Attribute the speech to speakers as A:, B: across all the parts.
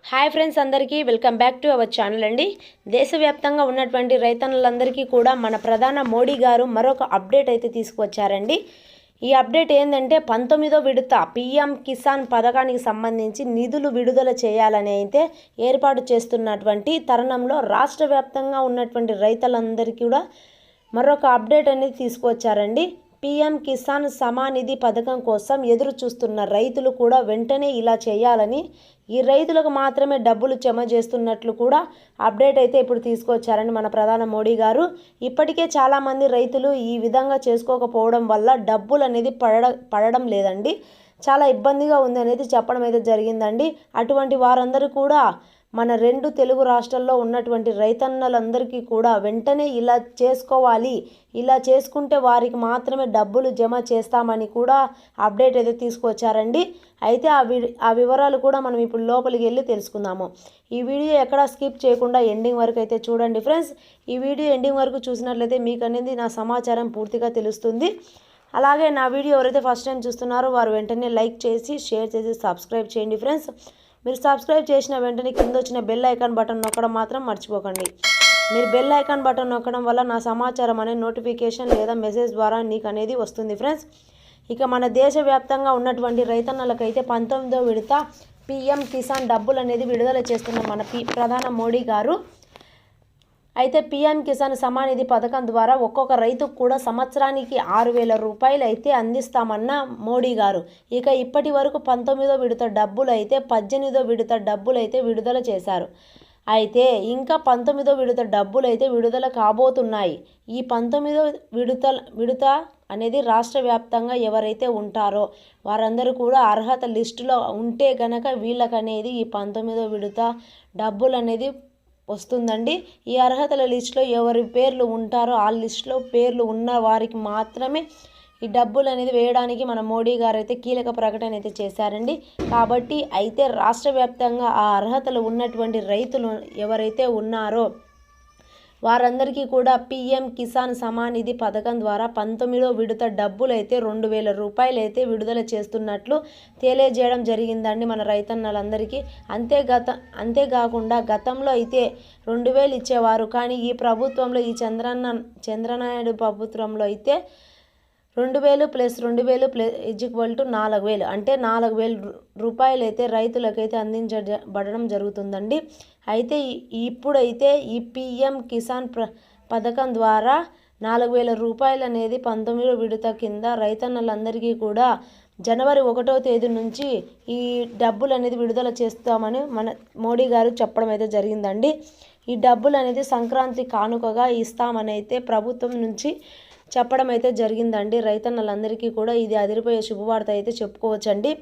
A: Hi friends, అందరికీ welcome back to our channel అండి. దేశవ్యాప్తంగా ఉన్నటువంటి రైతన్నలందరికీ కూడా మన ప్రధాన మోడీ గారు మరొక అప్డేట్ అయితే తీసుకువచ్చారండి. ఈ అప్డేట్ ఏంటంటే 19వ విడత పీఎం కిసాన్ పథకానికి సంబంధించి నిధులు విడుదల చేయాలని అయితే ఏర్పాటు చేస్తున్నటువంటి తరుణంలో రాష్ట్ర వ్యాప్తంగా ఉన్నటువంటి రైతులందరికీ కూడా మరొక అప్డేట్ అనేది తీసుకువచ్చారండి. పీఎం కిసాన్ సమానిధి పథకం కోసం ఎదురు చూస్తున్న రైతులు కూడా వెంటనే ఇలా చేయాలని, ఈ రైతులకు మాత్రమే డబ్బులు జమ చేస్తున్నట్లు కూడా అప్డేట్ అయితే ఇప్పుడు తీసుకొచ్చారని మన ప్రధాన మోడీ గారు. ఇప్పటికే చాలామంది రైతులు ఈ విధంగా చేసుకోకపోవడం వల్ల డబ్బులు అనేది పడడం లేదండి, చాలా ఇబ్బందిగా ఉంది అనేది చెప్పడం అయితే జరిగిందండి. అటువంటి వారందరూ కూడా మన రెండు తెలుగు రాష్ట్రాల్లో ఉన్నటువంటి రైతన్నలందరికీ కూడా వెంటనే ఇలా చేసుకోవాలి, ఇలా చేసుకుంటే వారికి మాత్రమే డబ్బులు జమ చేస్తామని కూడా అప్డేట్ అయితే తీసుకొచ్చారండి. అయితే ఆ వివరాలు కూడా మనం ఇప్పుడు లోపలికి వెళ్ళి తెలుసుకుందాము. ఈ వీడియో ఎక్కడా స్కిప్ చేయకుండా ఎండింగ్ వరకు అయితే చూడండి ఫ్రెండ్స్. ఈ వీడియో ఎండింగ్ వరకు చూసినట్లయితే మీకు అనేది నా సమాచారం పూర్తిగా తెలుస్తుంది. అలాగే నా వీడియో ఎవరైతే ఫస్ట్ టైం చూస్తున్నారో వారు వెంటనే లైక్ చేసి షేర్ చేసి సబ్స్క్రైబ్ చేయండి ఫ్రెండ్స్. మీరు సబ్స్క్రైబ్ చేసిన వెంటనే కింద వచ్చిన బెల్ ఐకాన్ బటన్ నొక్కడం మాత్రం మర్చిపోకండి. మీరు బెల్ ఐకాన్ బటన్ నొక్కడం వల్ల నా సమాచారం అనే నోటిఫికేషన్ లేదా మెసేజ్ ద్వారా నీకు అనేది వస్తుంది ఫ్రెండ్స్. ఇక మన దేశవ్యాప్తంగా ఉన్నటువంటి రైతన్నలకైతే 19వ విడత పీఎం కిసాన్ డబ్బులు అనేది విడుదల చేస్తున్న మన ప్రధాన మోడీ గారు అయితే పీఎం కిసాన్ సమానిధి పథకం ద్వారా ఒక్కొక్క రైతుకు కూడా సంవత్సరానికి 6,000 రూపాయలు అయితే అందిస్తామన్న మోడీ గారు. ఇక ఇప్పటి వరకు 19వ విడత డబ్బులు అయితే 18వ విడత డబ్బులు అయితే విడుదల చేశారు. అయితే ఇంకా 19వ విడత డబ్బులు అయితే విడుదల కాబోతున్నాయి. ఈ 19వ విడత అనేది రాష్ట్ర వ్యాప్తంగా ఎవరైతే ఉంటారో వారందరూ కూడా అర్హత లిస్టులో ఉంటే గనక వీళ్ళకనేది ఈ 19వ విడత డబ్బులు అనేది వస్తుందండి. ఈ అర్హతల లిస్టులో ఎవరి పేర్లు ఉంటారో ఆ లిస్టులో పేర్లు ఉన్న వారికి మాత్రమే ఈ డబ్బులు అనేది వేయడానికి మన మోడీ గారు అయితే కీలక ప్రకటన అయితే చేశారండి. కాబట్టి అయితే రాష్ట్ర వ్యాప్తంగా ఆ అర్హతలు ఉన్నటువంటి రైతులు ఎవరైతే ఉన్నారో వారందరికీ కూడా పీఎం కిసాన్ సమానిధి పథకం ద్వారా 19వ విడత డబ్బులు అయితే 2,000 రూపాయలు అయితే విడుదల చేస్తున్నట్లు తెలియజేయడం జరిగిందండి మన రైతన్నలందరికీ. అంతేకాకుండా గతంలో అయితే 2,000 ఇచ్చేవారు, కానీ ఈ ప్రభుత్వంలో ఈ చంద్రనాయుడు ప్రభుత్వంలో అయితే 2,000 ప్లస్ 2,000 ప్లస్ = 4,000 అంటే 4,000 రూపాయలు అయితే రైతులకైతే అందించబడడం జరుగుతుందండి. అయితే ఇప్పుడైతే ఈ పీఎం కిసాన్ పథకం ద్వారా 4,000 రూపాయలు అనేది 19వ విడత కింద రైతన్నలందరికీ కూడా జనవరి 1వ తేదీ నుంచి ఈ డబ్బులు అనేది విడుదల చేస్తామని మన మోడీ గారు చెప్పడం అయితే జరిగిందండి. ఈ డబ్బులు అనేది సంక్రాంతి కానుకగా ఇస్తామని అయితే ప్రభుత్వం నుంచి చెప్పడం అయితే జరిగిందండి. రైతన్నలందరికీ కూడా ఇది అదిరిపోయే శుభవార్త అయితే చెప్పుకోవచ్చండి.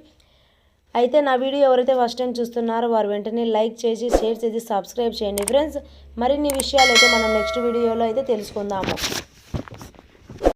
A: అయితే నా వీడియో ఎవరైతే ఫస్ట్ టైం చూస్తున్నారో వారు వెంటనే లైక్ చేసి షేర్ చేసి సబ్స్క్రైబ్ చేయండి ఫ్రెండ్స్. మరిన్ని విషయాలు అయితే మనం నెక్స్ట్ వీడియోలో అయితే తెలుసుకుందాము.